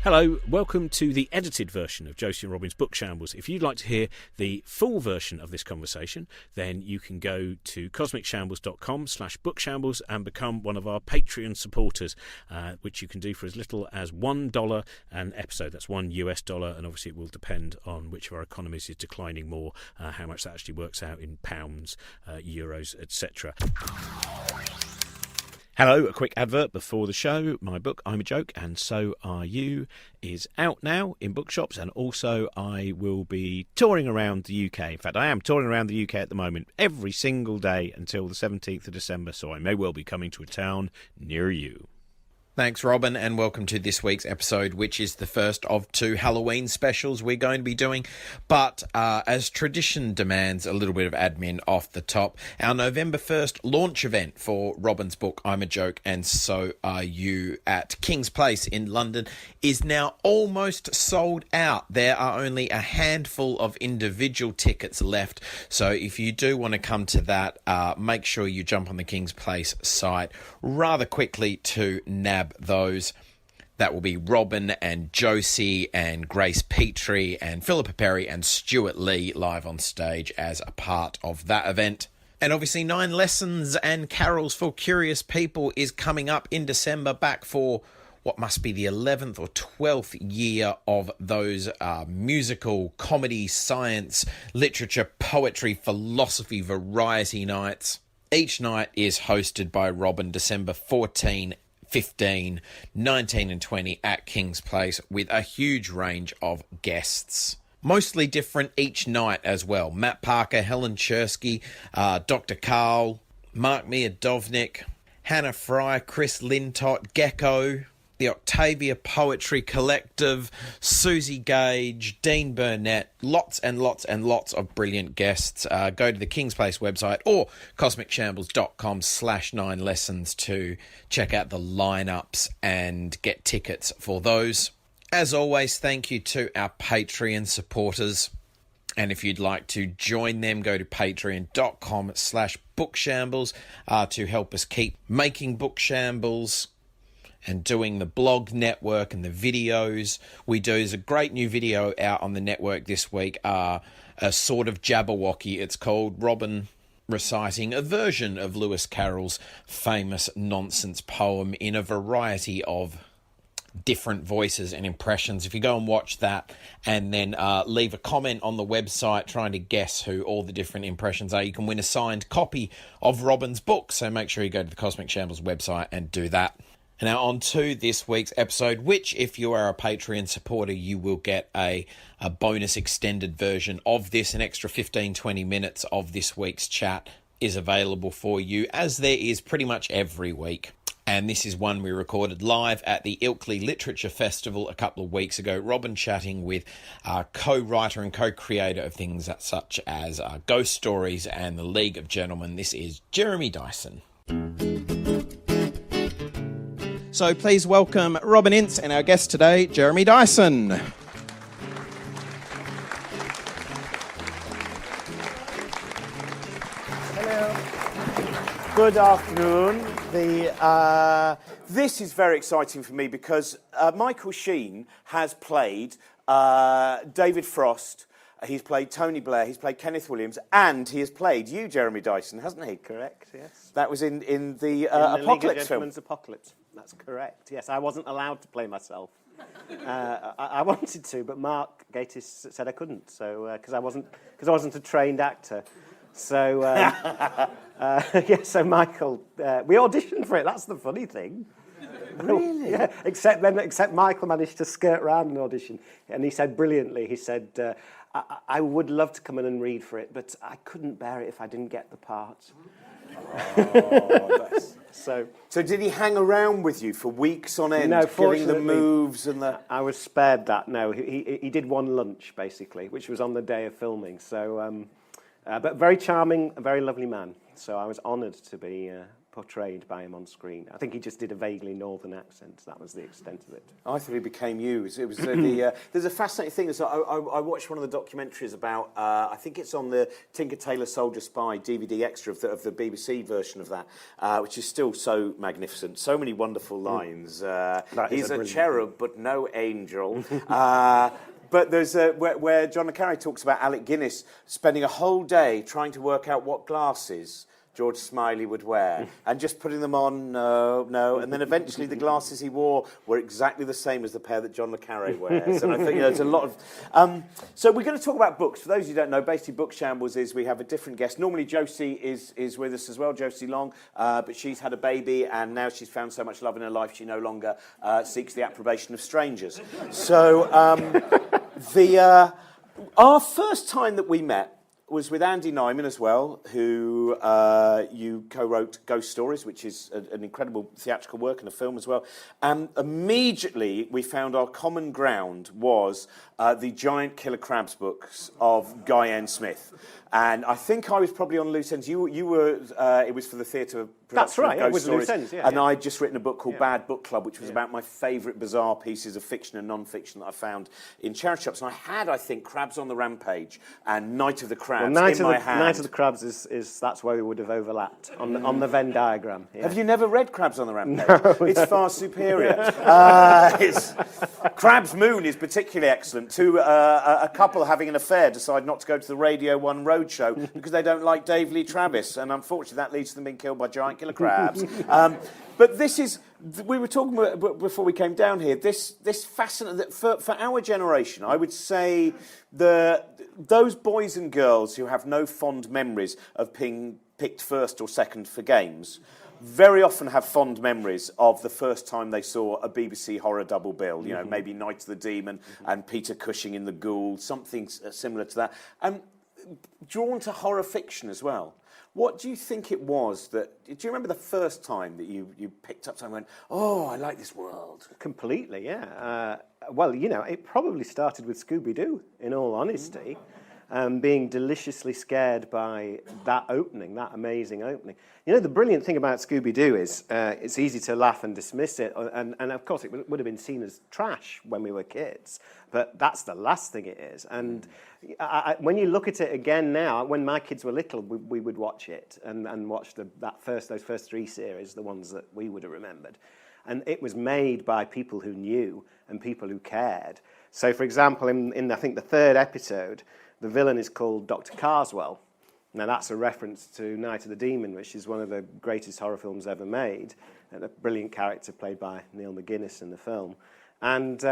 Hello, welcome to the edited version of Josie and Robin's Book Shambles. If you'd like to hear the full version of this conversation, then you can go to cosmicshambles.com/bookshambles and become one of our Patreon supporters, which you can do for as little as $1 an episode. That's $1, and obviously it will depend on which of our economies is declining more, how much that actually works out in pounds, euros, etc. Hello, a quick advert before the show. My book, I'm a Joke, and So Are You, is out now in bookshops, and also I will be touring around the UK. In fact, I am touring around the UK at the moment every single day until the 17th of December, so I may well be coming to a town near you. Thanks, Robin, and welcome to this week's episode, which is the first of two Halloween specials we're going to be doing. But as tradition demands a little bit of admin off the top, our November 1st launch event for Robin's book, I'm a Joke, and So Are You, at King's Place in London is now almost sold out. There are only a handful of individual tickets left. So if you do want to come to that, make sure you jump on the King's Place site rather quickly to nab those. That will be Robin and Josie and Grace Petrie and Philippa Perry and Stuart Lee live on stage as a part of that event. And obviously 9 Lessons and Carols for Curious People is coming up in December, back for what must be the 11th or 12th year of those musical, comedy, science, literature, poetry, philosophy, variety nights. Each night is hosted by Robin, December 14, 15, 19 and 20 at King's Place, with a huge range of guests. Mostly different each night as well. Matt Parker, Helen Chersky, Dr. Carl, Mark Miodovnik, Hannah Fry, Chris Lintott, Gecko, the Octavia Poetry Collective, Susie Gage, Dean Burnett, lots and lots and lots of brilliant guests. Go to the King's Place website or cosmicshambles.com/9lessons to check out the lineups and get tickets for those. As always, thank you to our Patreon supporters. And if you'd like to join them, go to patreon.com/bookshambles to help us keep making Book Shambles and doing the blog network and the videos we do. There's a great new video out on the network this week, a sort of Jabberwocky, it's called. Robin reciting a version of Lewis Carroll's famous nonsense poem in a variety of different voices and impressions. If you go and watch that and then leave a comment on the website trying to guess who all the different impressions are, you can win a signed copy of Robin's book. So make sure you go to the Cosmic Shambles website and do that. Now on to this week's episode, which if you are a Patreon supporter, you will get a bonus extended version of this. An extra 15-20 minutes of this week's chat is available for you, as there is pretty much every week. And this is one we recorded live at the Ilkley Literature Festival a couple of weeks ago. Robin chatting with co-writer and co-creator of things such as Ghost Stories and The League of Gentlemen. This is Jeremy Dyson. So please welcome Robin Ince and our guest today, Jeremy Dyson. Hello. Good afternoon. This is very exciting for me because Michael Sheen has played David Frost. He's played Tony Blair, he's played Kenneth Williams, and he has played you, Jeremy Dyson, hasn't he? Correct, yes. That was in the Apocalypse League of film. Gentlemen's Apocalypse. That's correct, yes. I wasn't allowed to play myself. I wanted to, but Mark Gatiss said I couldn't, so because I wasn't a trained actor. So, so Michael, we auditioned for it, that's the funny thing. Really? Yeah, except Michael managed to skirt around an audition, and he said brilliantly, he said, I would love to come in and read for it, but I couldn't bear it if I didn't get the part. So did he hang around with you for weeks on end, no, getting the moves and the... I was spared that, no. He did one lunch, basically, which was on the day of filming. So, but very charming, a very lovely man. So I was honoured to be portrayed by him on screen. I think he just did a vaguely northern accent. That was the extent of it. I thought he became you. It was there's a fascinating thing. I watched one of the documentaries about. I think it's on the Tinker Tailor Soldier Spy DVD extra of the BBC version of that, which is still so magnificent. So many wonderful lines. He's a cherub, but no angel. But there's where John le Carré talks about Alec Guinness spending a whole day trying to work out what glasses George Smiley would wear, and just putting them on, no, and then eventually the glasses he wore were exactly the same as the pair that John le Carré wears. And I think there's a lot of... so we're going to talk about books. For those who don't know, basically Book Shambles is we have a different guest. Normally Josie is with us as well, Josie Long, but she's had a baby, and now she's found so much love in her life she no longer seeks the approbation of strangers. So our first time that we met was with Andy Nyman as well, who you co-wrote Ghost Stories, which is an incredible theatrical work and a film as well. And immediately we found our common ground was the Giant Killer Crabs books of Guy N. Smith. And I think I was probably on loose ends. You were, it was for the theatre production. That's right, of yeah, Ghost with Stories. loose ends, yeah. And I'd just written a book called Bad Book Club, which was about my favourite bizarre pieces of fiction and non-fiction that I found in charity shops. And I had, I think, Crabs on the Rampage and Night of the Crabs in my hand. Night of the Crabs is that's where we would have overlapped on the Venn diagram. Yeah. Have you never read Crabs on the Rampage? No, it's far superior. Crab's Moon is particularly excellent. A couple having an affair decide not to go to the Radio 1 roadshow because they don't like Dave Lee Travis, and unfortunately that leads to them being killed by giant killer crabs. But this is, we were talking about, before we came down here, this fascinating, for our generation, I would say those boys and girls who have no fond memories of being picked first or second for games very often have fond memories of the first time they saw a BBC horror double bill, you know, maybe Night of the Demon and Peter Cushing in The Ghoul, something similar to that. And drawn to horror fiction as well. What do you think it was do you remember the first time that you picked up something and went, oh, I like this world? Completely, yeah. Well, you know, it probably started with Scooby-Doo, in all honesty. Being deliciously scared by that opening, that amazing opening. You know, the brilliant thing about Scooby-Doo is it's easy to laugh and dismiss it, and of course it would have been seen as trash when we were kids, but that's the last thing it is. And when you look at it again now, when my kids were little, we would watch it and watch those first three series, the ones that we would have remembered. And it was made by people who knew and people who cared. So, for example, in I think the third episode, the villain is called Dr. Carswell. Now, that's a reference to Night of the Demon, which is one of the greatest horror films ever made, and a brilliant character played by Neil McGuinness in the film. And,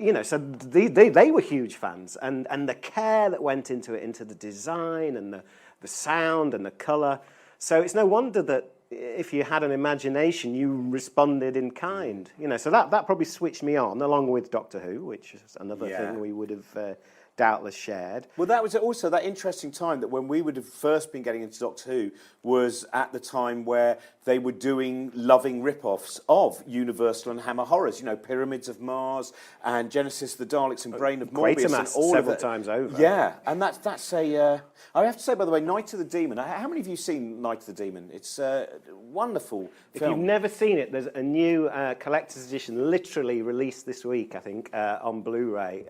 you know, so they were huge fans, and the care that went into it, into the design and the sound and the colour. So it's no wonder that if you had an imagination, you responded in kind. You know, so that probably switched me on, along with Doctor Who, which is another thing we would have doubtless shared. Well, that was also that interesting time that when we would have first been getting into Doctor Who was at the time where they were doing loving rip-offs of Universal and Hammer horrors. You know, Pyramids of Mars and Genesis, the Daleks, and Brain of Morbius, and all several of it. times over. Yeah, and that's a. I have to say, by the way, Night of the Demon. How many of you have seen Night of the Demon? It's a wonderful If film. you've never seen it, there's a new collector's edition, literally released this week, I think, on Blu-ray.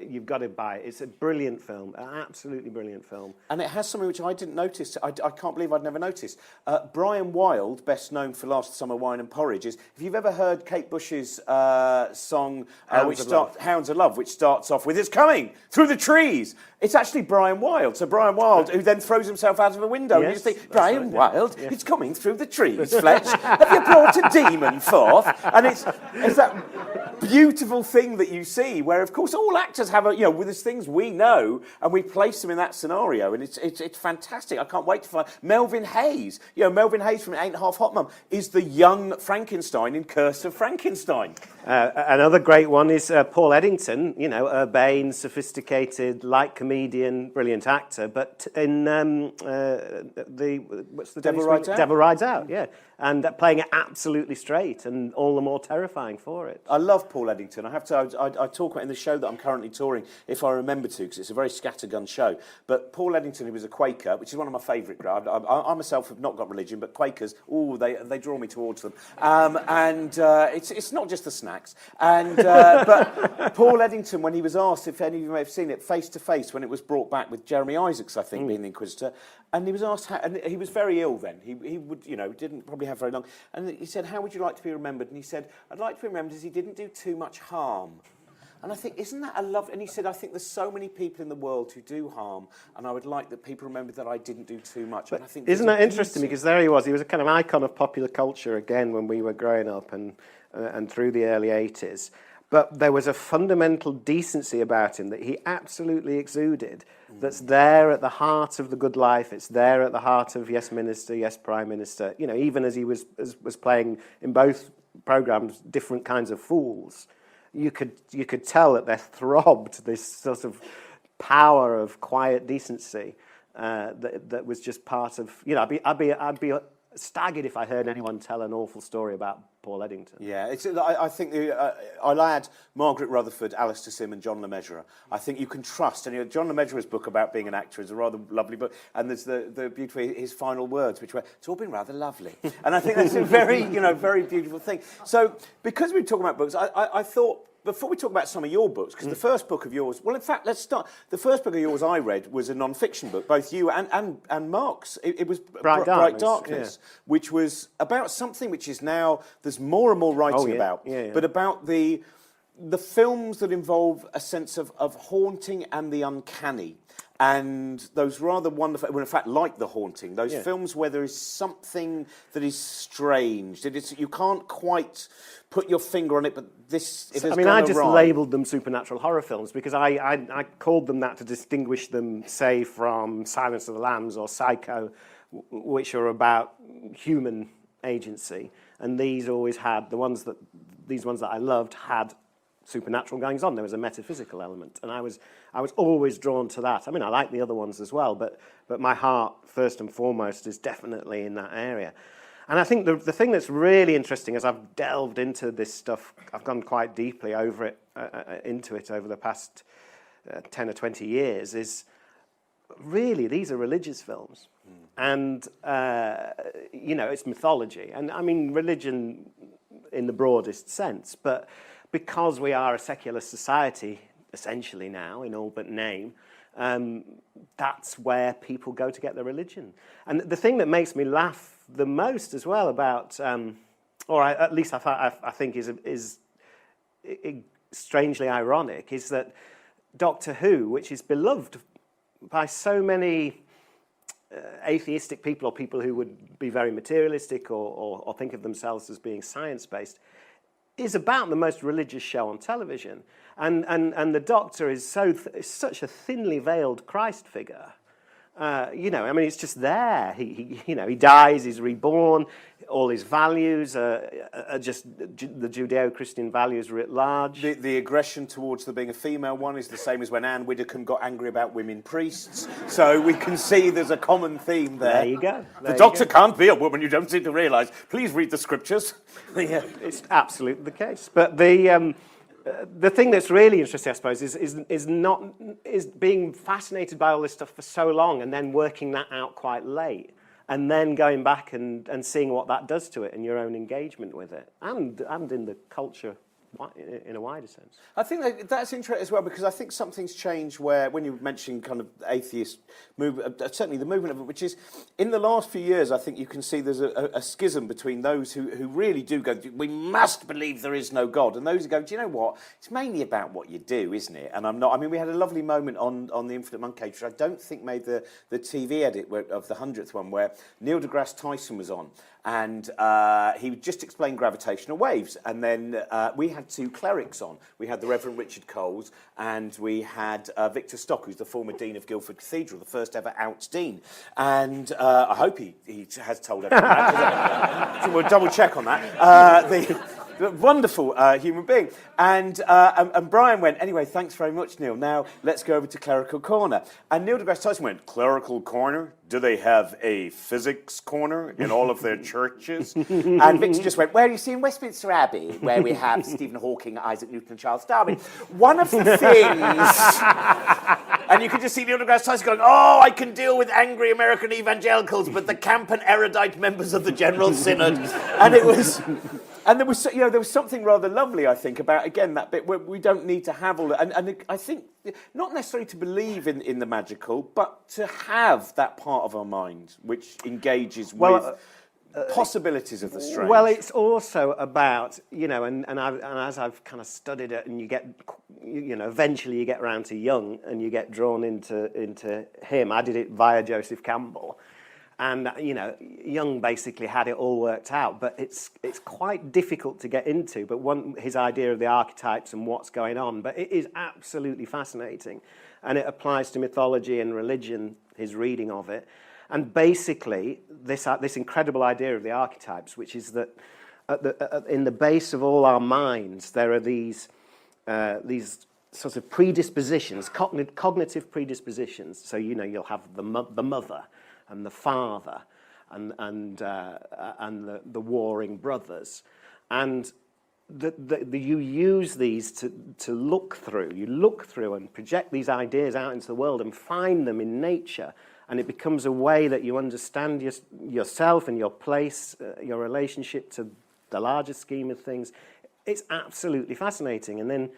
You've got to buy it. It's a brilliant film, an absolutely brilliant film. And it has something which I didn't notice. I can't believe I'd never noticed. Brian Wilde, best known for Last Summer Wine and Porridge, is, if you've ever heard Kate Bush's song, Hounds of Love, which starts off with, "It's coming through the trees." It's actually Brian Wilde. So Brian Wilde, who then throws himself out of a window. Yes, and you think, that's Brian right, yeah. Wilde, it's coming through the trees, Fletch. Have you brought a demon forth? And it's that beautiful thing that you see where, of course, all actors have there's things we know and we place them in that scenario, and it's fantastic. I can't wait to find Melvin Hayes. Melvin Hayes from Ain't Half Hot Mum is the young Frankenstein in Curse of Frankenstein. Another great one is Paul Eddington, you know, urbane, sophisticated, light comedian, brilliant actor, but in what's the Devil Dennis Rides Reed- Out? Devil Rides Out, yeah, and playing it absolutely straight, and all the more terrifying for it. I love Paul Eddington. I have to. I talk about in the show that I'm currently touring, if I remember to, because it's a very scattergun show. But Paul Eddington, who was a Quaker, which is one of my favourite. I myself have not got religion, but Quakers, they draw me towards them. It's not just the snacks. But Paul Eddington, when he was asked, if any of you may have seen it, face to face, when it was brought back with Jeremy Isaacs, I think, being the Inquisitor, and he was asked, and he was very ill then. He would, you know, didn't probably have very long, and he said, "How would you like to be remembered?" And he said, "I'd like to be remembered as he didn't do too much harm." And I think, isn't that a love? And he said, "I think there's so many people in the world who do harm, and I would like that people remember that I didn't do too much." But and I think isn't that interesting? Because there he was a kind of icon of popular culture again when we were growing up and through the early 80s. But there was a fundamental decency about him that he absolutely exuded, that's there at the heart of The Good Life. It's there at the heart of Yes Minister, Yes Prime Minister. You know, even as he was playing in both programmes different kinds of fools, you could tell that there throbbed this sort of power of quiet decency that was just part of. You know, I'd be staggered if I heard anyone tell an awful story about Paul Eddington. Yeah, I think I'll add Margaret Rutherford, Alistair Sim and John Le Mesurier. I think you can trust, and John Le Mesurier's book about being an actor is a rather lovely book, and there's the beautiful, his final words, which were, "It's all been rather lovely." And I think that's a very, very beautiful thing. So, because we're talking about books, I thought, before we talk about some of your books, because the first book of yours, well, in fact, let's start. The first book of yours I read was a non-fiction book, both you and Mark's. It was Bright Darkness, which was about something which is now, there's more and more writing about, but about the films that involve a sense of haunting and the uncanny. And those rather wonderful, well, in fact, like The Haunting, those films where there is something that is strange, that you can't quite put your finger on it, but this, it has I mean, I gone just awry. labelled them supernatural horror films because I called them that to distinguish them, say, from Silence of the Lambs or Psycho, which are about human agency. And these always had, these ones that I loved had supernatural goings on. There was a metaphysical element, and I was always drawn to that. I mean, I like the other ones as well, but my heart, first and foremost, is definitely in that area. And I think the thing that's really interesting as I've delved into this stuff, I've gone quite deeply into it over the past 10 or 20 years, is really these are religious films. And, it's mythology. And I mean, religion in the broadest sense, but because we are a secular society, essentially now, in all but name, that's where people go to get their religion. And the thing that makes me laugh the most as well about, at least I think is strangely ironic, is that Doctor Who, which is beloved by so many atheistic people or people who would be very materialistic or think of themselves as being science-based, is about the most religious show on television. And the Doctor is such a thinly veiled Christ figure. It's just there. He dies, he's reborn. All his values are just the Judeo-Christian values writ large. The aggression towards there being a female one is the same as when Anne Widdecombe got angry about women priests. So we can see there's a common theme there. There you go. The Doctor can't be a woman, you don't seem to realise. Please read the scriptures. Yeah, it's absolutely the case. But the thing that's really interesting, I suppose, is being fascinated by all this stuff for so long and then working that out quite late, and then going back and seeing what that does to it and your own engagement with it, and in the culture in a wider sense. I think that's interesting as well, because I think something's changed where, when you mentioned kind of atheist movement, certainly the movement of it, which is, in the last few years, I think you can see there's a schism between those who really do go, we must believe there is no God, and those who go, do you know what, it's mainly about what you do, isn't it? And I'm not, I mean, we had a lovely moment on the Infinite Monkey, which I don't think made the TV edit of the 100th one, where Neil deGrasse Tyson was on, and he just explained gravitational waves, and then we had two clerics on. We had the Reverend Richard Coles, and we had Victor Stock, who's the former Dean of Guildford Cathedral, the first ever out Dean. And I hope he has told everyone that. We'll double check on that. Wonderful human being. And Brian went, anyway, thanks very much, Neil. Now let's go over to Clerical Corner. And Neil deGrasse Tyson went, Clerical Corner? Do they have a physics corner in all of their churches? And Victor just went, well, you see, in Westminster Abbey, where we have Stephen Hawking, Isaac Newton, and Charles Darwin, one of the things... And you could just see Neil deGrasse Tyson going, oh, I can deal with angry American evangelicals, but the camp and erudite members of the General Synod. And it was... And there was, there was something rather lovely, I think, about, again, that bit where we don't need to have all that. And I think, not necessarily to believe in the magical, but to have that part of our mind which engages with possibilities of the strange. Well, it's also about, and as I've kind of studied it, and you get, eventually you get around to Jung, and you get drawn into him. I did it via Joseph Campbell. And, Jung basically had it all worked out, but it's quite difficult to get into. But his idea of the archetypes and what's going on, but it is absolutely fascinating. And it applies to mythology and religion, his reading of it. And basically, this incredible idea of the archetypes, which is that in the base of all our minds, there are these sorts of predispositions, cognitive predispositions. So, you'll have the mother, and the father, and the warring brothers, and you use these to look through. You look through and project these ideas out into the world and find them in nature, and it becomes a way that you understand yourself and your place, your relationship to the larger scheme of things. It's absolutely fascinating, and then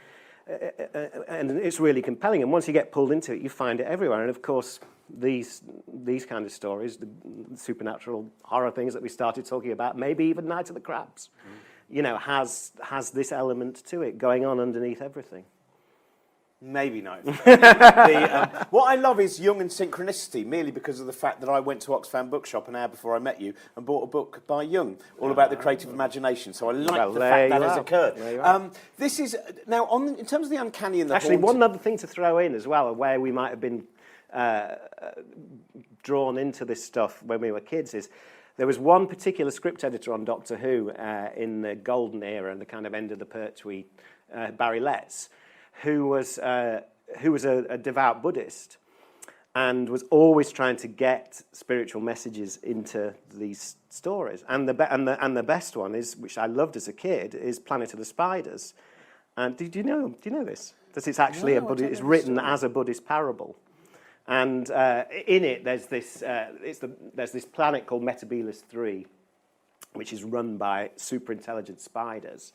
and it's really compelling. And once you get pulled into it, you find it everywhere. And of course, these kind of stories, the supernatural horror things that we started talking about, maybe even Night of the Crabs, has this element to it going on underneath everything. Maybe no. What I love is Jung and synchronicity, merely because of the fact that I went to Oxfam Bookshop an hour before I met you and bought a book by Jung, all about the creative imagination. So I like the fact that has occurred. This is now in terms of the uncanny and the actually one other thing to throw in as well, where we might have been drawn into this stuff when we were kids, is there was one particular script editor on Doctor Who in the golden era and the kind of end of the Pertwee, Barry Letts, who was a devout Buddhist and was always trying to get spiritual messages into these stories. And the best one is, which I loved as a kid, is Planet of the Spiders. And do you know this? That it's actually it's written as a Buddhist parable. And in it, there's this planet called Metebelis 3, which is run by super intelligent spiders,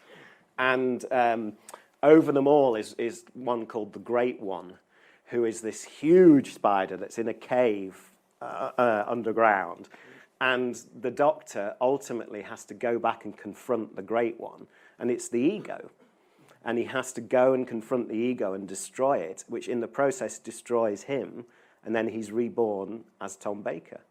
and over them all is one called the Great One, who is this huge spider that's in a cave underground. And the Doctor ultimately has to go back and confront the Great One, and it's the ego. And he has to go and confront the ego and destroy it, which in the process destroys him, and then he's reborn as Tom Baker.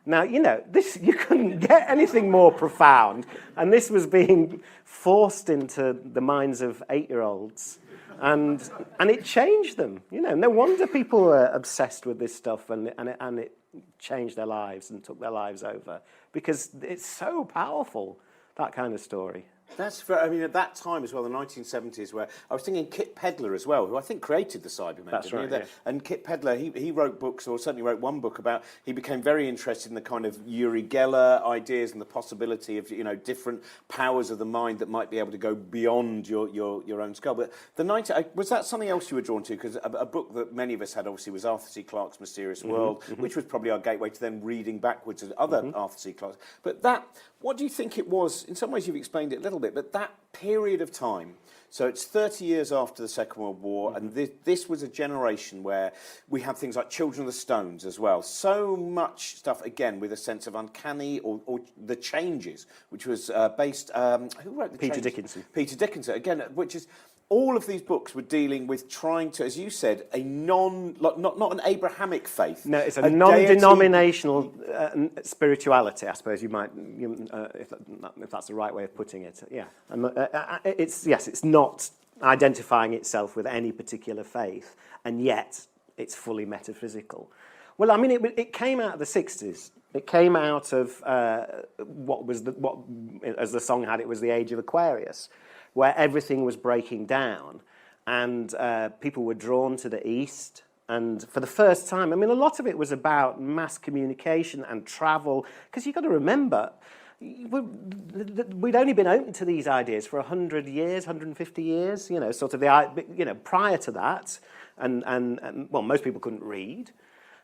Now, this, you couldn't get anything more profound, and this was being forced into the minds of 8-year-olds, and it changed them. No wonder people were obsessed with this stuff, and it changed their lives and took their lives over, because it's so powerful, that kind of story. That's at that time as well, the 1970s, where I was thinking Kit Pedler as well, who I think created the Cybermen. That's right. Yeah. And Kit Pedler, he wrote books, or certainly wrote one book about. He became very interested in the kind of Uri Geller ideas and the possibility of different powers of the mind that might be able to go beyond your own skull. But was that something else you were drawn to? Because a book that many of us had obviously was Arthur C. Clarke's Mysterious World, which was probably our gateway to then reading backwards at other Arthur C. Clarke. But what do you think it was? In some ways, you've explained it a little bit, but that period of time, so it's 30 years after the Second World War, and this was a generation where we had things like Children of the Stones as well. So much stuff, again, with a sense of uncanny or the changes, which was based... who wrote the Peter changes? Dickinson. Peter Dickinson, again, which is... All of these books were dealing with trying to, as you said, not an Abrahamic faith. No, it's a non-denominational spirituality, I suppose you might, if that's the right way of putting it. Yeah, it's not identifying itself with any particular faith, and yet it's fully metaphysical. Well, I mean, it came out of the 60s. It came out of what, as the song had, it was the age of Aquarius, where everything was breaking down, and people were drawn to the East. And for the first time, I mean, a lot of it was about mass communication and travel, because you've got to remember, we'd only been open to these ideas for 100 years, 150 years, sort of prior to that, and well, most people couldn't read.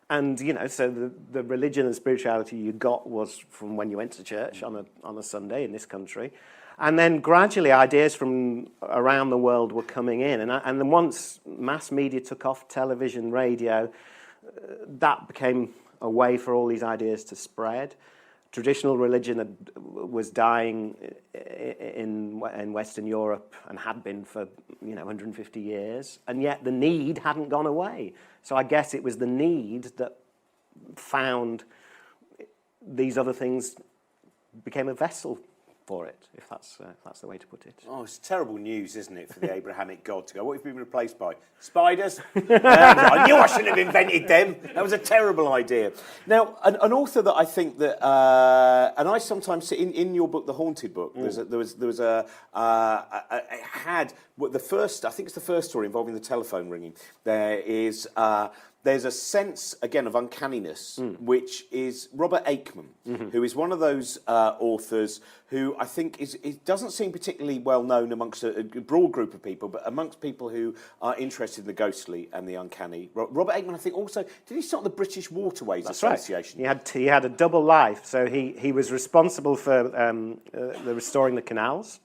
And, so the religion and spirituality you got was from when you went to church on a Sunday in this country. And then gradually ideas from around the world were coming in. And then once mass media took off, television, radio, that became a way for all these ideas to spread. Traditional religion was dying in Western Europe and had been for 150 years, and yet the need hadn't gone away. So I guess it was the need that found these other things, became a vessel for it, if that's the way to put it. Oh, it's terrible news, isn't it, for the Abrahamic God to go, what have you been replaced by? Spiders? I knew I shouldn't have invented them. That was a terrible idea. Now, an author that I think that, and I sometimes see in your book, The Haunted Book, I think it's the first story involving the telephone ringing. There's a sense, again, of uncanniness, which is Robert Aikman, who is one of those authors who I think doesn't seem particularly well known amongst a broad group of people, but amongst people who are interested in the ghostly and the uncanny. Robert Aikman, I think, also, did he start the British Waterways Association? Right. He had a double life. So he was responsible for the restoring the canals.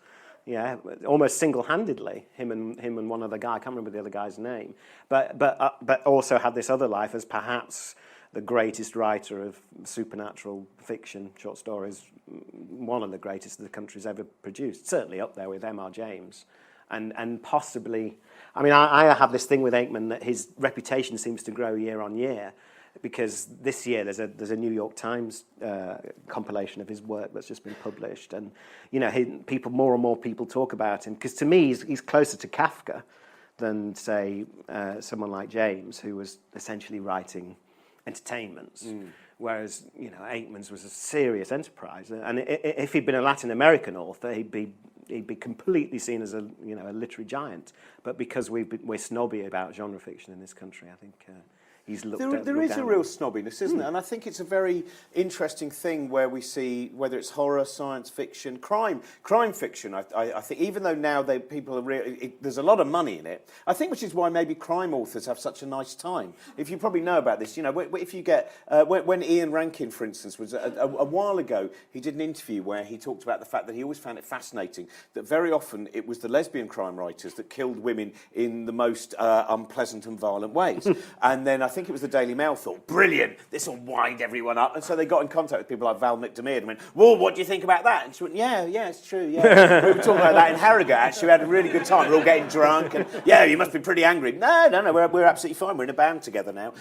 Yeah, almost single-handedly, him and one other guy. I can't remember the other guy's name, but also had this other life as perhaps the greatest writer of supernatural fiction, short stories, one of the greatest the country's ever produced. Certainly up there with M.R. James, and possibly. I mean, I have this thing with Aikman that his reputation seems to grow year on year. Because this year there's a New York Times compilation of his work that's just been published, and more and more people talk about him. Because to me, he's closer to Kafka than, say, someone like James, who was essentially writing entertainments, whereas Aikman's was a snerious enterprise. And if he'd been a Latin American author, he'd be completely seen as a literary giant. But because we're snobby about genre fiction in this country, I think. There is a real snobbiness, isn't there? And I think it's a very interesting thing where we see, whether it's horror, science fiction, crime fiction. I think even though now people are there's a lot of money in it. I think which is why maybe crime authors have such a nice time. If you probably know about this, if you get when Ian Rankin, for instance, was a while ago, he did an interview where he talked about the fact that he always found it fascinating that very often it was the lesbian crime writers that killed women in the most unpleasant and violent ways, and then I think it was the Daily Mail thought, brilliant, this will wind everyone up. And so they got in contact with people like Val McDermid and went, well, what do you think about that? And she went, yeah, it's true, yeah. We were talking about that in Harrogate, actually. We had a really good time. We were all getting drunk and, yeah, you must be pretty angry. No, we're absolutely fine. We're in a band together now.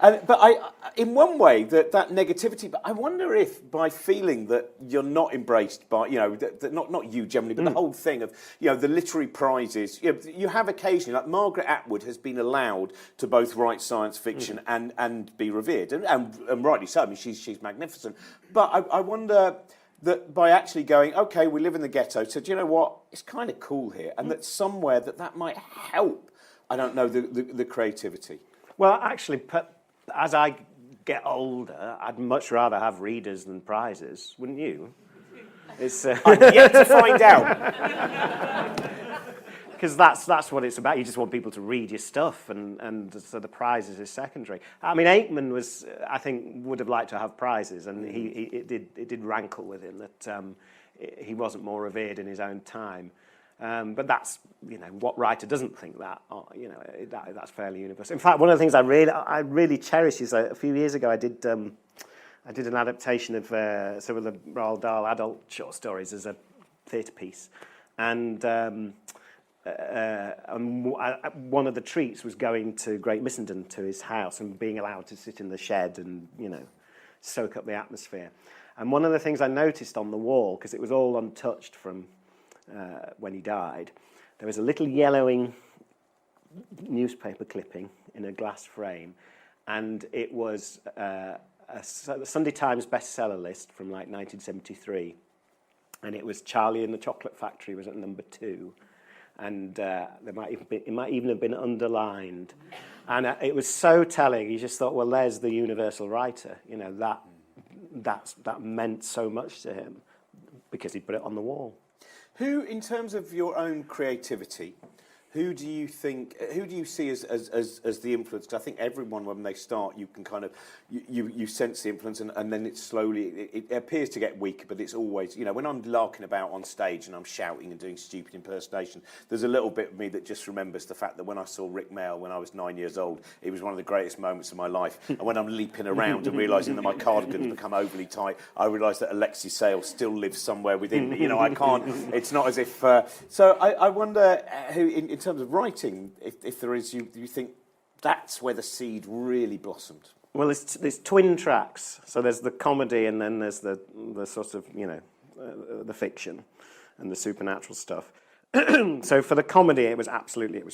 But in one way, that negativity, but I wonder if by feeling that you're not embraced by, that not you generally, but the whole thing of, the literary prizes, you have occasionally, like Margaret Atwood has been allowed to both write science fiction and be revered, and rightly so. I mean, she's magnificent. But I wonder that by actually going, okay, we live in the ghetto, so do you know what? It's kind of cool here, and that somewhere that might help. I don't know the creativity. Well, actually, as I get older, I'd much rather have readers than prizes, wouldn't you? I'm yet to find out. Because that's what it's about. You just want people to read your stuff, and so the prizes is secondary. I mean, Aikman would have liked to have prizes, and it did rankle with him that he wasn't more revered in his own time. But that's what writer doesn't think that. That's fairly universal. In fact, one of the things I really cherish is a few years ago I did an adaptation of some of the Roald Dahl adult short stories as a theatre piece, and one of the treats was going to Great Missenden to his house and being allowed to sit in the shed and soak up the atmosphere. And one of the things I noticed on the wall, because it was all untouched from when he died, there was a little yellowing newspaper clipping in a glass frame, and it was the Sunday Times bestseller list from like 1973, and it was Charlie and the Chocolate Factory was at number 2, and it might even have been underlined, and it was so telling. You just thought, well, there's the universal writer, you know, that meant so much to him because he put it on the wall. Who, in terms of your own creativity, who do you see as the influence? Because I think everyone, when they start, you can kind of, you sense the influence, and then it slowly, it appears to get weaker, but it's always, you know, when I'm larking about on stage and I'm shouting and doing stupid impersonation, there's a little bit of me that just remembers the fact that when I saw Rick Mail when I was 9 years old, it was one of the greatest moments of my life. And when I'm leaping around and realising that my cardigan's become overly tight, I realise that Alexi Sale still lives somewhere within me. You know, I can't, it's not as if, so I wonder who, in terms of writing, if there is, you think that's where the seed really blossomed? Well, there's twin tracks. So there's the comedy, and then there's the sort of, you know, the fiction and the supernatural stuff. So for the comedy, it was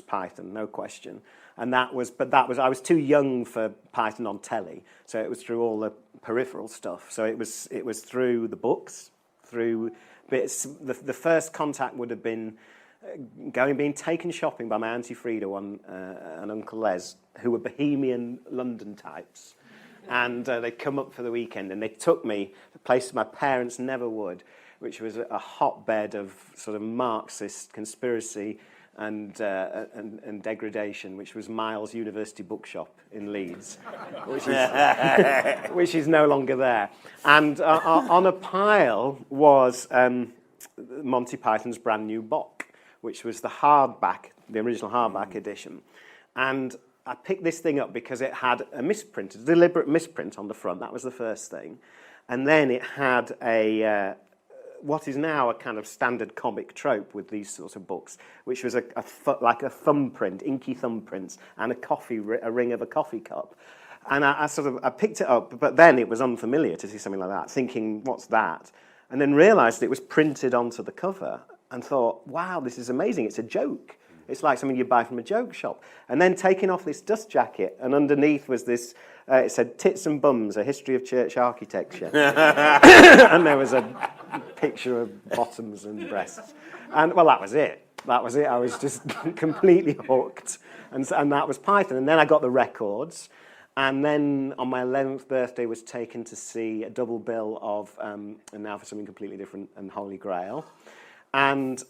Python, no question. And I was too young for Python on telly, so it was through all the peripheral stuff. So it was through the books, through bits. The first contact would have been being taken shopping by my Auntie Frida and Uncle Les, who were bohemian London types. And they'd come up for the weekend, and they took me to places my parents never would, which was a hotbed of sort of Marxist conspiracy and degradation, which was Miles University Bookshop in Leeds, which is no longer there. And on a pile was Monty Python's Brand New Book, which was the original hardback edition. And I picked this thing up because it had a misprint, a deliberate misprint on the front. That was the first thing. And then it had what is now a kind of standard comic trope with these sorts of books, which was like a thumbprint, inky thumbprints, and a ring of a coffee cup. And I picked it up, but then it was unfamiliar to see something like that, thinking, what's that? And then realised it was printed onto the cover, and thought, wow, this is amazing, it's a joke. It's like something you buy from a joke shop. And then taking off this dust jacket, and underneath was this, it said, Tits and Bums, A History of Church Architecture. And there was a picture of bottoms and breasts. And, well, that was it. That was it. I was just completely hooked. And that was Python. And then I got the records. And then on my 11th birthday was taken to see a double bill of, and now for something completely different, and Holy Grail. And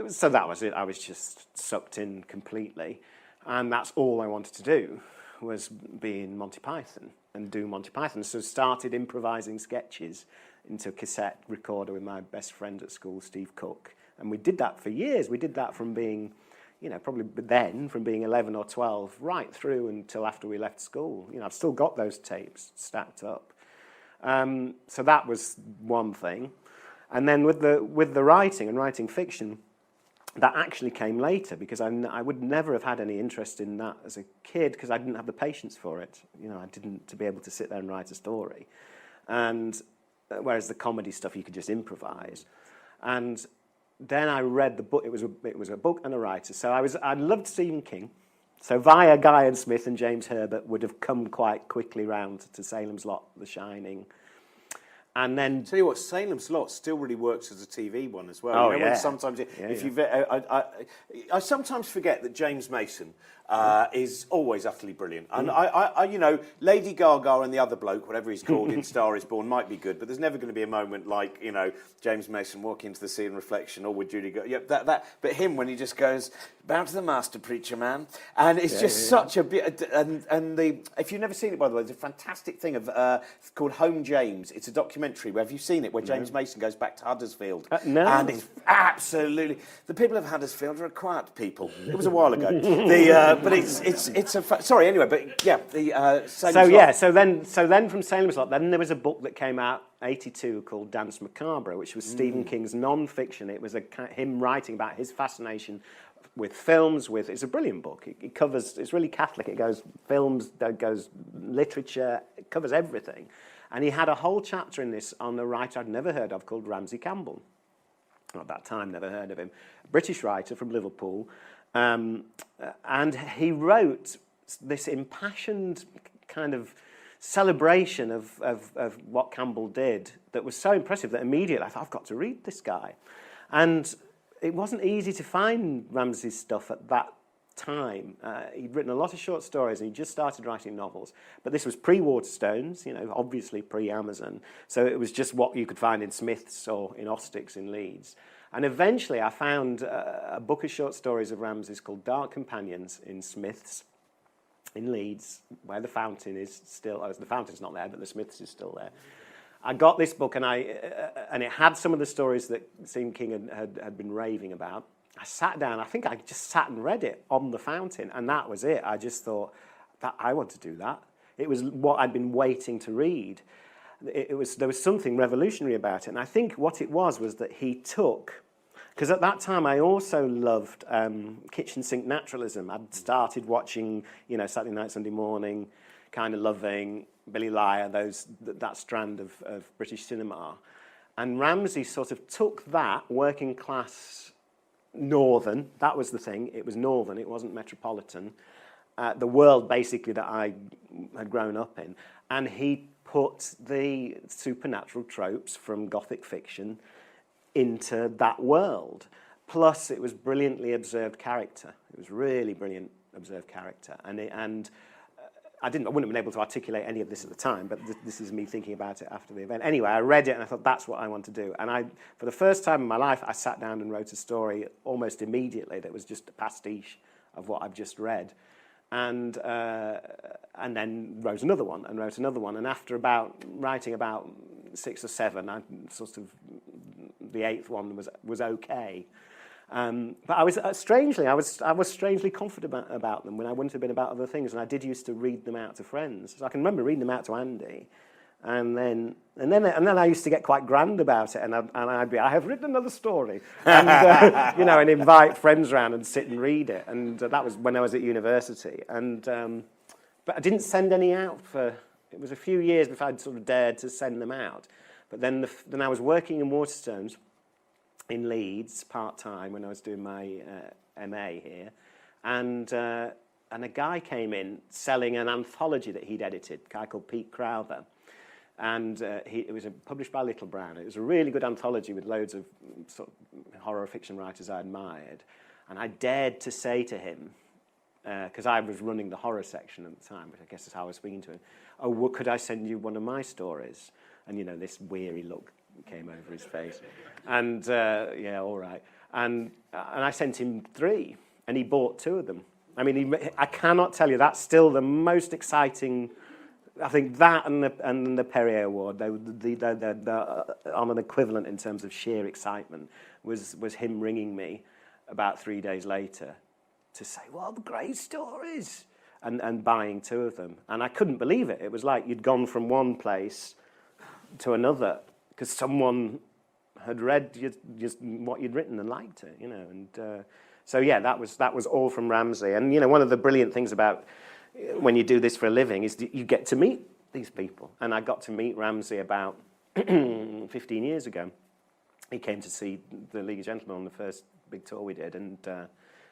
so that was it. I was just sucked in completely. And that's all I wanted to do, was be in Monty Python and do Monty Python. So started improvising sketches into a cassette recorder with my best friend at school, Steve Cook. And we did that for years. We did that from being, you know, probably then, from being 11 or 12, right through until after we left school. You know, I've still got those tapes stacked up. So that was one thing. And then with the writing and writing fiction, that actually came later, because I would never have had any interest in that as a kid, because I didn't have the patience for it. You know, I didn't, to be able to sit there and write a story. And whereas the comedy stuff you could just improvise. And then I read the book. It was a book and a writer. So I loved Stephen King. So via Guy and Smith and James Herbert would have come quite quickly round to Salem's Lot, The Shining. And then, tell you what, Salem's Lot still really works as a TV one as well. Oh, you know, yeah. when sometimes, I sometimes forget that James Mason is always utterly brilliant. And I, you know, Lady Gaga and the other bloke, whatever he's called in Star Is Born, might be good, but there's never going to be a moment like, you know, James Mason walking into the sea in Reflection, or with Judy Garland. Yeah, that. But him, when he just goes, bow to the master, preacher man, and it's such a bit. And if you've never seen it, by the way, there's a fantastic thing of called Home James. It's a documentary. Have you seen it? Where James Mason goes back to Huddersfield. No. And it's absolutely, the people of Huddersfield are a quiet people. It was a while ago. But it's a sorry anyway. But yeah, the Salem's Lot. So then from Salem's Lot, then there was a book that came out 82 called Dance Macabre, which was Stephen King's non-fiction. It was him writing about his fascination with films. It's a brilliant book. It covers. It's really Catholic. It goes films, it goes literature. It covers everything. And he had a whole chapter in this on a writer I'd never heard of called Ramsey Campbell. At that time, never heard of him. A British writer from Liverpool. And he wrote this impassioned kind of celebration of what Campbell did that was so impressive that immediately I thought, I've got to read this guy. And it wasn't easy to find Ramsay's stuff at that time. He'd written a lot of short stories and he just started writing novels. But this was pre-Waterstones, obviously pre-Amazon. So it was just what you could find in Smith's or in Ostick's in Leeds. And eventually I found a book of short stories of Ramsay's called Dark Companions in Smith's in Leeds, where the fountain is still, the fountain's not there, but the Smith's is still there. I got this book and it had some of the stories that Stephen King had been raving about. I sat down, I think I just sat and read it on the fountain, and that was it. I just thought, that I want to do that. It was what I'd been waiting to read. There was something revolutionary about it, and I think what it was that he took, because at that time I also loved kitchen sink naturalism. I'd started watching, Saturday Night, Sunday Morning, kind of loving Billy Liar, that strand of British cinema. And Ramsay sort of took that working class northern, that was the thing, it was northern, it wasn't metropolitan, the world basically that I had grown up in, and he put the supernatural tropes from Gothic fiction into that world. Plus, it was brilliantly observed character. It was really brilliant observed character, and I wouldn't have been able to articulate any of this at the time, but this is me thinking about it after the event. Anyway, I read it and I thought, that's what I want to do. And for the first time in my life, I sat down and wrote a story almost immediately that was just a pastiche of what I've just read. And then wrote another one and wrote another one. And after writing about 6 or 7, the 8th one was okay. But I was strangely confident about them when I wouldn't have been about other things, and I did used to read them out to friends. So I can remember reading them out to Andy, and then I used to get quite grand about it, and I'd be, I have written another story, and and invite friends around and sit and read it, and that was when I was at university, and but I didn't send any out for. It was a few years before I'd sort of dared to send them out, but then I was working in Waterstones in Leeds part-time when I was doing my MA here, and a guy came in selling an anthology that he'd edited, a guy called Pete Crowther, and it was published by Little Brown. It was a really good anthology with loads of sort of horror fiction writers I admired, and I dared to say to him, because I was running the horror section at the time, which I guess is how I was speaking to him, could I send you one of my stories? And, this weary look came over his face. And, yeah, all right. And I sent him 3, and he bought 2 of them. I mean, I cannot tell you, that's still the most exciting. I think that and the Perrier Award, they're on an equivalent in terms of sheer excitement, was him ringing me about 3 days later to say, well, great stories, and buying 2 of them. And I couldn't believe it. It was like you'd gone from one place to another because someone had read just what you'd written and liked it, And so, yeah, that was all from Ramsay. And, one of the brilliant things about when you do this for a living is that you get to meet these people. And I got to meet Ramsay about 15 years ago. He came to see the League of Gentlemen on the first big tour we did, and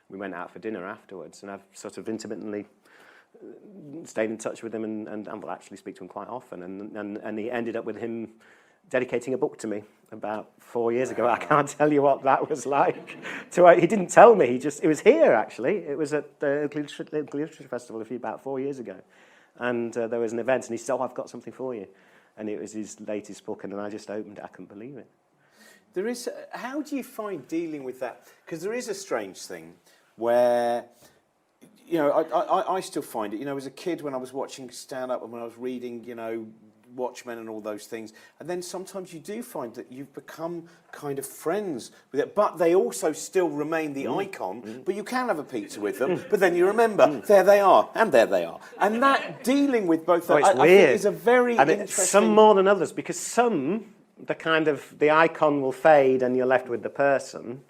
we went out for dinner afterwards. And I've sort of intermittently stayed in touch with him and will actually speak to him quite often. And he ended up with him dedicating a book to me about 4 years ago. I can't tell you what that was like. He didn't tell me. It was here, actually. It was at the Literature Festival about 4 years ago. And there was an event, and he said, I've got something for you. And it was his latest book, and I just opened it. I couldn't believe it. How do you find dealing with that? Because there is a strange thing where, I still find it, as a kid when I was watching stand-up and when I was reading, Watchmen and all those things, and then sometimes you do find that you've become kind of friends with it, but they also still remain the icon, but you can have a pizza with them, but then you remember, there they are, and there they are. And that, dealing with both those, I think is a very interesting... Some more than others, because some, the icon will fade and you're left with the person,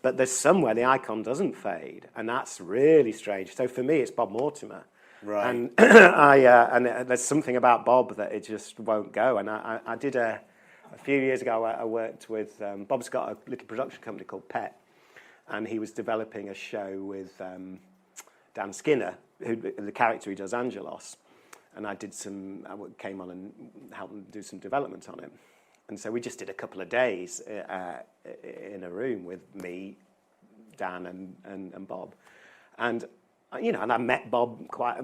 but there's some where the icon doesn't fade, and that's really strange. So for me, it's Bob Mortimer. Right. And and there's something about Bob that it just won't go. And I did a few years ago. I worked with Bob's got a little production company called Pet, and he was developing a show with Dan Skinner, who the character he does, Angelos, and I came on and helped him do some development on it. And so we just did a couple of days in a room with me, Dan, and Bob, and and I met Bob quite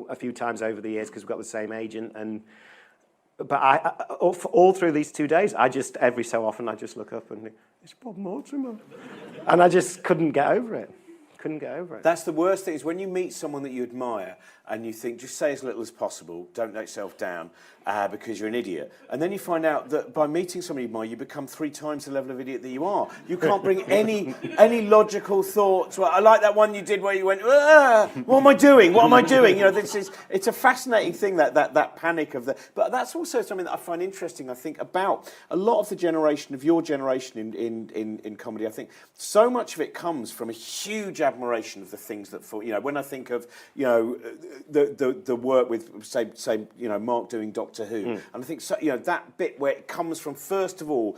a few times over the years because we've got the same agent. But all through these 2 days, every so often I just look up and think, it's Bob Mortimer, and I just couldn't get over it. That's the worst thing, is when you meet someone that you admire and you think, just say as little as possible, don't let yourself down because you're an idiot. And then you find out that by meeting somebody you admire, you become 3 times the level of idiot that you are. You can't bring any logical thoughts. Well, I like that one you did where you went, what am I doing? What am I doing? It's a fascinating thing, that panic of the... But that's also something that I find interesting, I think, about a lot of your generation in comedy. I think so much of it comes from a huge admiration of the things that, when I think of, the work with, say, Mark doing Doctor Who, and I think, that bit where it comes from, first of all,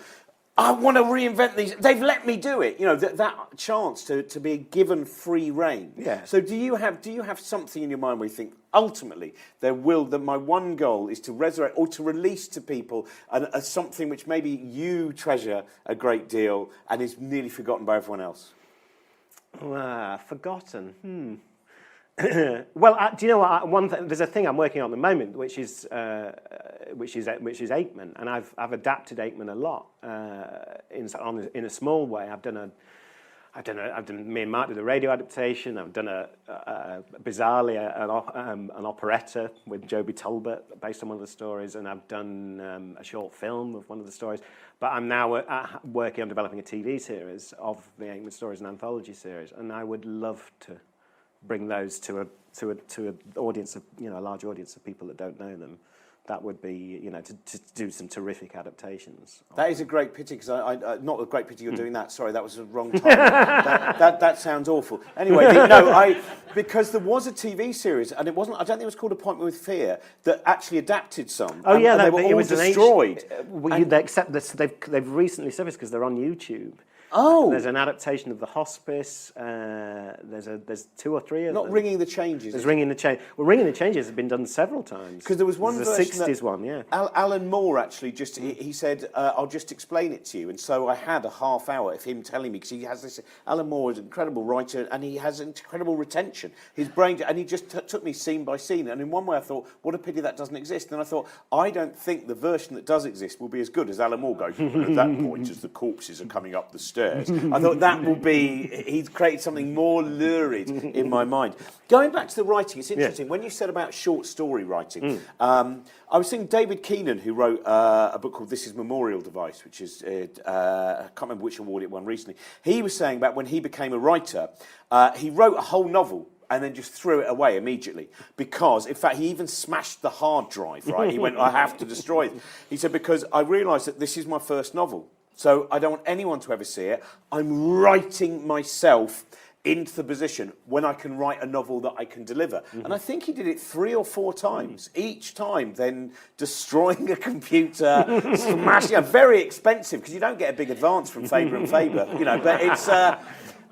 I want to reinvent these. They've let me do it. That chance to be given free rein. Yeah. So do you have something in your mind where you think ultimately that my one goal is to resurrect or to release to people something which maybe you treasure a great deal and is nearly forgotten by everyone else? Forgotten. Well, do you know what? There's a thing I'm working on at the moment, which is Aikman, and I've adapted Aikman a lot in a small way. Me and Mark did a radio adaptation. I've done bizarrely an operetta with Joby Talbot based on one of the stories, and I've done a short film of one of the stories. But I'm now working on developing a TV series of the Aikman stories, an anthology series, and I would love to bring those to an audience of, a large audience of people that don't know them. That would be, to do some terrific adaptations. That is a great pity, because not a great pity you're doing that. Sorry, that was the wrong time. that sounds awful. Anyway, because there was a TV series, and it wasn't. I don't think it was called Appointment with Fear, that actually adapted some. Oh, yeah, they were all destroyed. Except they've recently surfaced because they're on YouTube. Oh, there's an adaptation of The Hospice. There's 2 or 3 of them. Not Ringing the Changes. There's Ringing the Changes. Well, Ringing the Changes has been done several times. Because there was one version, the 60s one, yeah. Alan Moore actually he said, I'll just explain it to you. And so I had a half hour of him telling me, because he has this. Alan Moore is an incredible writer, and he has incredible retention. His brain, and he just took me scene by scene. And in one way, I thought, what a pity that doesn't exist. And I thought, I don't think the version that does exist will be as good as Alan Moore goes. At that point, as the corpses are coming up the stairs. I thought that will be, he's created something more lurid in my mind. Going back to the writing, it's interesting. Yeah. When you said about short story writing, I was thinking David Keenan, who wrote a book called This Is Memorial Device, which is, I can't remember which award it won recently. He was saying about when he became a writer, he wrote a whole novel and then just threw it away immediately. Because, in fact, he even smashed the hard drive, right? He went, I have to destroy it. He said, because I realised that this is my first novel. So I don't want anyone to ever see it. I'm writing myself into the position when I can write a novel that I can deliver. And I think he did it 3 or 4 times. Each time, then destroying a computer, smashing. Very expensive, because you don't get a big advance from Faber and Faber, But it's.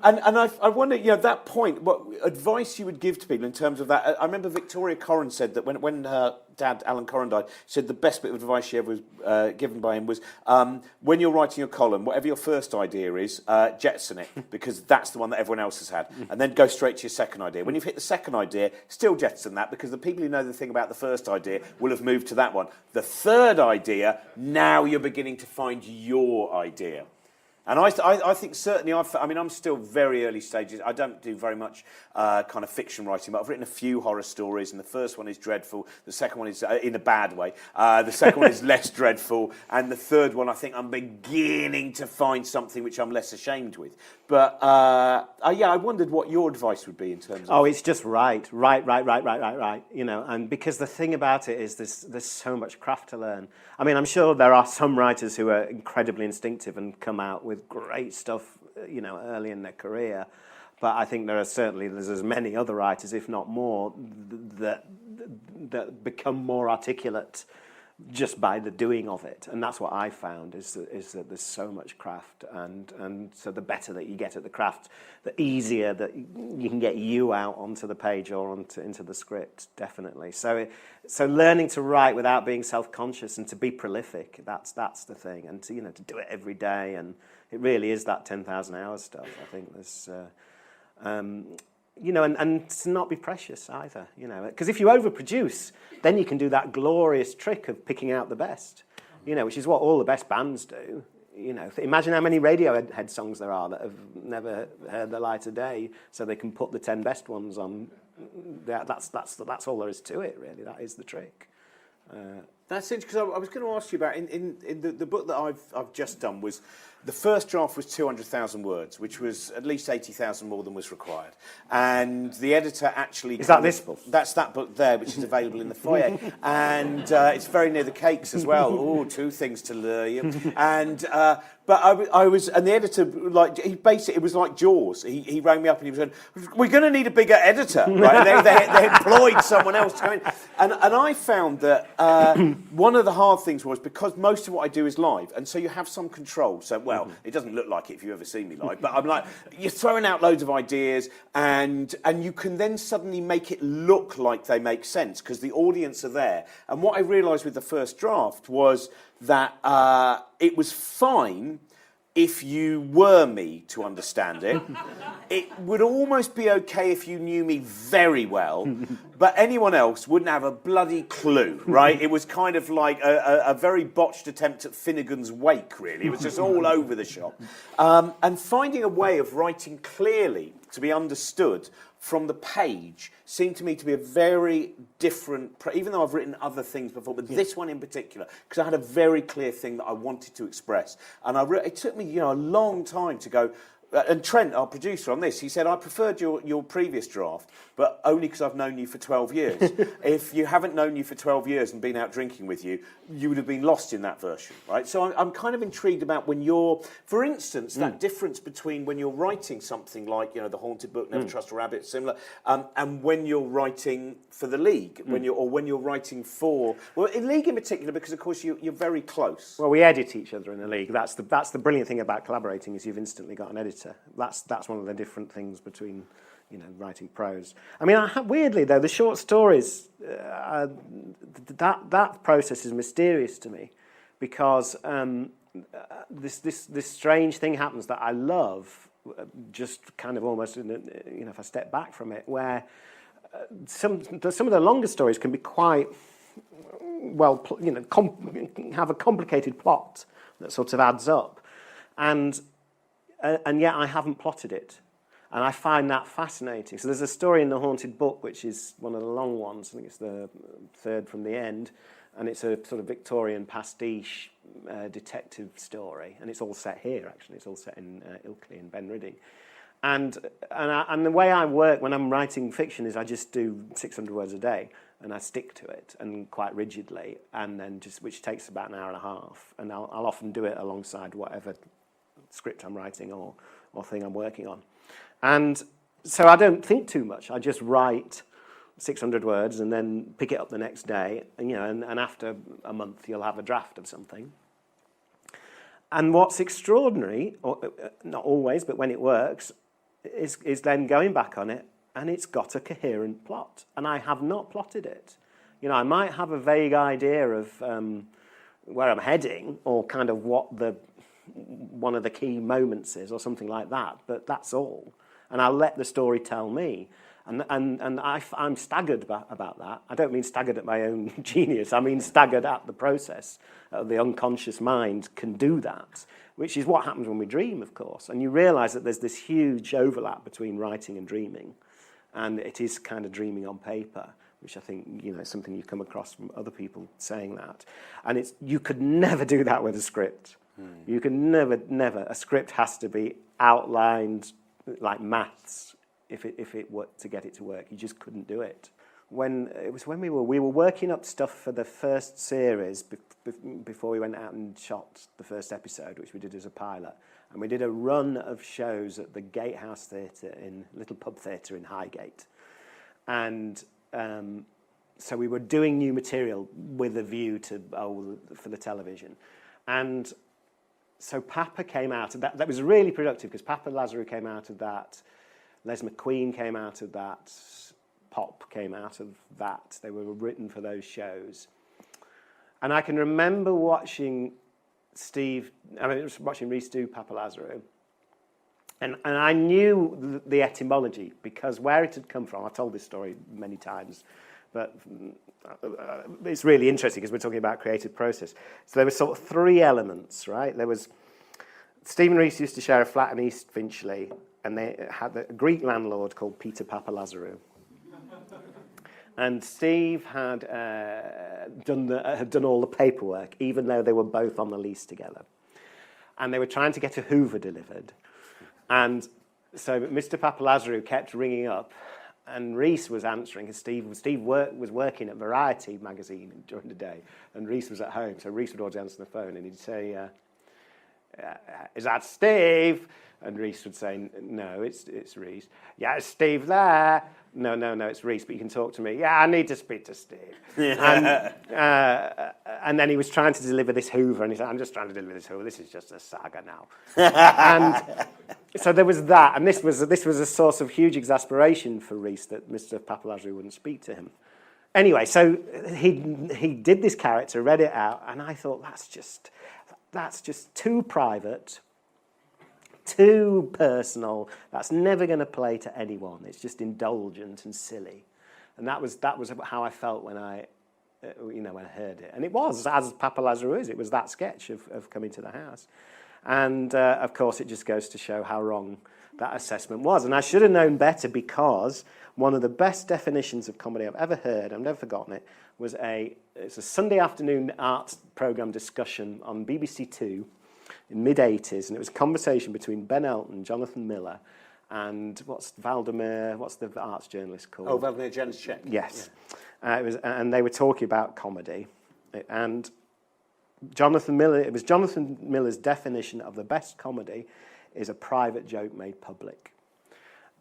And I wonder, that point, what advice you would give to people in terms of that. I remember Victoria Corrin said that when her dad, Alan Corrin, died, she said the best bit of advice she ever was given by him was, when you're writing your column, whatever your first idea is, jettison it, because that's the one that everyone else has had. And then go straight to your second idea. When you've hit the second idea, still jettison that, because the people who know the thing about the first idea will have moved to that one. The third idea, now you're beginning to find your idea. And I think certainly, I'm still very early stages. I don't do very much kind of fiction writing, but I've written a few horror stories, and the first one is dreadful. The second one is in a bad way. The second one is less dreadful. And the third one, I think I'm beginning to find something which I'm less ashamed with. But, I wondered what your advice would be in terms of... Oh, it's just right. And because the thing about it is there's so much craft to learn. I mean, I'm sure there are some writers who are incredibly instinctive and come out with great stuff, early in their career. But I think there's as many other writers, if not more, that become more articulate just by the doing of it. And that's what I found is that there's so much craft, and so the better that you get at the craft, the easier that you can get you out onto the page or into the script, definitely. So learning to write without being self-conscious and to be prolific, that's the thing, and to do it every day, and it really is that 10,000 hours stuff. I think there's and to not be precious either, because if you overproduce, then you can do that glorious trick of picking out the best, which is what all the best bands do. Imagine how many Radiohead songs there are that have never heard the light of day, so they can put the 10 best ones on. That's all there is to it, really. That is the trick. That's interesting, because I was going to ask you about, in the book that I've just done, was the first draft was 200,000 words, which was at least 80,000 more than was required. And the editor actually... Is that this book? That's that book there, which is available in the foyer. And it's very near the cakes as well. Oh, two things to lure you. And... But I was, and the editor, it was like Jaws. He rang me up and he was saying, "We're going to need a bigger editor," right? And they employed someone else to come in. And I found that one of the hard things was, because most of what I do is live, and so you have some control. So, it doesn't look like it if you ever see me live, but I'm like, you're throwing out loads of ideas, and you can then suddenly make it look like they make sense because the audience are there. And what I realised with the first draft was that it was fine if you were me to understand it. It would almost be okay if you knew me very well, but anyone else wouldn't have a bloody clue, right? It was kind of like a very botched attempt at Finnegan's Wake, really. It was just all over the shop. And finding a way of writing clearly to be understood from the page seemed to me to be a very different, even though I've written other things before, but this one in particular, because I had a very clear thing that I wanted to express. And it took me, a long time to go, and Trent, our producer on this, he said, I preferred your previous draft, but only because I've known you for 12 years. If you haven't known you for 12 years and been out drinking with you, you would have been lost in that version, right? So I'm kind of intrigued about when you're, for instance, that difference between when you're writing something like, The Haunted Book, Never Trust a Rabbit, similar, and when you're writing for the League, when you're writing for, in League in particular, because of course you're very close. Well, we edit each other in the League. That's the brilliant thing about collaborating, is you've instantly got an editor. That's one of the different things between, writing prose. I mean, weirdly though, the short stories, that process is mysterious to me, because this strange thing happens that I love, just kind of almost, if I step back from it, where some of the longer stories can be quite have a complicated plot that sort of adds up, and yet I haven't plotted it. And I find that fascinating. So there's a story in The Haunted Book, which is one of the long ones. I think it's the third from the end. And it's a sort of Victorian pastiche detective story. And it's all set here, actually. It's all set in Ilkley in Benridding. And the way I work when I'm writing fiction is I just do 600 words a day. And I stick to it, and quite rigidly. And then which takes about an hour and a half. And I'll often do it alongside whatever script I'm writing or thing I'm working on. And so I don't think too much. I just write 600 words and then pick it up the next day. And, and after a month, you'll have a draft of something. And what's extraordinary, or not always, but when it works, is then going back on it, and it's got a coherent plot. And I have not plotted it. I might have a vague idea of where I'm heading, or kind of what one of the key moments is, or something like that, but that's all. And I'll let the story tell me. And I'm staggered about that. I don't mean staggered at my own genius. I mean staggered at the process. The unconscious mind can do that, which is what happens when we dream, of course. And you realise that there's this huge overlap between writing and dreaming. And it is kind of dreaming on paper, which I think, is something you come across from other people saying that. And you could never do that with a script. You can never. A script has to be outlined like maths if it were to get it to work. You just couldn't do it. When we were working up stuff for the first series before we went out and shot the first episode, which we did as a pilot, and we did a run of shows at the Gatehouse Theatre, little pub theatre in Highgate, and so we were doing new material with a view to for the television. And so Papa came out of that. That was really productive because Papa Lazarou came out of that. Les McQueen came out of that. Pop came out of that. They were written for those shows. And I can remember watching Rhys do Papa Lazarou. And I knew the etymology because where it had come from, I've told this story many times, but it's really interesting because we're talking about creative process. So there were sort of three elements, right? There was, Stephen Rees used to share a flat in East Finchley, and they had a Greek landlord called Peter Papalazarou. And Steve had done all the paperwork, even though they were both on the lease together. And they were trying to get a Hoover delivered. And so Mr. Papalazarou kept ringing up, and Rees was answering. Steve was working at Variety magazine during the day, and Rees was at home. So Rees would always answer the phone, and he'd say, "Is that Steve?" And Rees would say, "No, it's Rees." "Yeah, is Steve there?" No, it's Rees, but you can talk to me. "Yeah, I need to speak to Steve." And then he was trying to deliver this Hoover, and he said, "I'm just trying to deliver this Hoover. This is just a saga now." And so there was that, and this was a source of huge exasperation for Rees that Mr. Papalazarou wouldn't speak to him. Anyway, so he did this character, read it out, and I thought that's just too private, too personal. That's never going to play to anyone. It's just indulgent and silly, and that was how I felt when I heard it. And it was, as Papa Lazarou is, it was that sketch of coming to the house, and of course it just goes to show how wrong that assessment was. And I should have known better because one of the best definitions of comedy I've ever heard, I've never forgotten it, it's a Sunday afternoon art programme discussion on BBC Two in mid-'80s, and it was a conversation between Ben Elton, Jonathan Miller, and what's the arts journalist called? Oh, Vladimir Janacek. Yes. Yeah. And they were talking about comedy, and it was Jonathan Miller's definition of the best comedy is a private joke made public.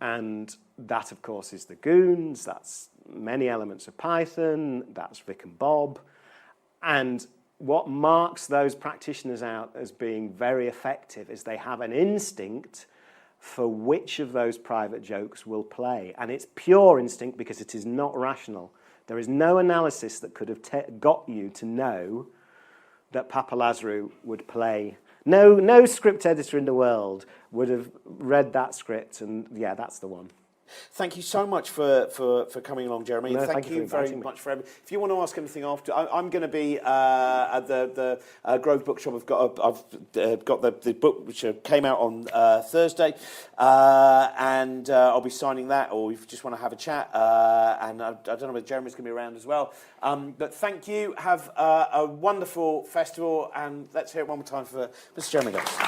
And that, of course, is the Goons, that's many elements of Python, that's Vic and Bob. And what marks those practitioners out as being very effective is they have an instinct for which of those private jokes will play. And it's pure instinct because it is not rational. There is no analysis that could have got you to know that Papa Lazarou would play. No script editor in the world would have read that script, and yeah, that's the one. Thank you so much for coming along, Jeremy. No, and thank you very much for everything. If you want to ask anything after, I'm going to be at the Grove Bookshop. I've got the book which came out on Thursday, and I'll be signing that. Or if you just want to have a chat, and I don't know whether Jeremy's going to be around as well. But thank you. Have a wonderful festival, and let's hear it one more time for Mr. Jeremy Dyson.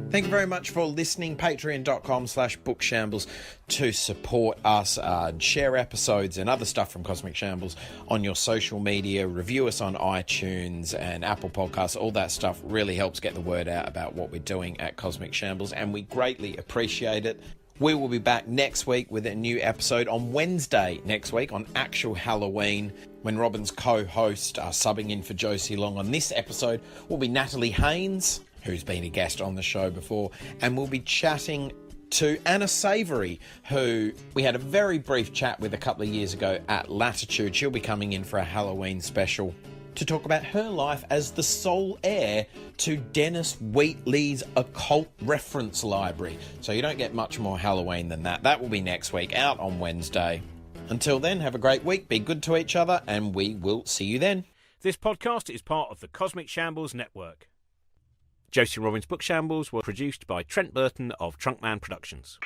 Thank you very much for listening. Patreon.com/bookshambles to support us and share episodes and other stuff from Cosmic Shambles on your social media. Review us on iTunes and Apple Podcasts. All that stuff really helps get the word out about what we're doing at Cosmic Shambles, and we greatly appreciate it. We will be back next week with a new episode on Wednesday next week on actual Halloween, when Robin's co-host subbing in for Josie Long on this episode will be Natalie Haynes, who's been a guest on the show before, and we'll be chatting to Anna Savoury, who we had a very brief chat with a couple of years ago at Latitude. She'll be coming in for a Halloween special to talk about her life as the sole heir to Dennis Wheatley's occult reference library. So you don't get much more Halloween than that. That will be next week, out on Wednesday. Until then, have a great week, be good to each other, and we will see you then. This podcast is part of the Cosmic Shambles Network. Josie and Robin's Book Shambles were produced by Trent Burton of Trunkman Productions.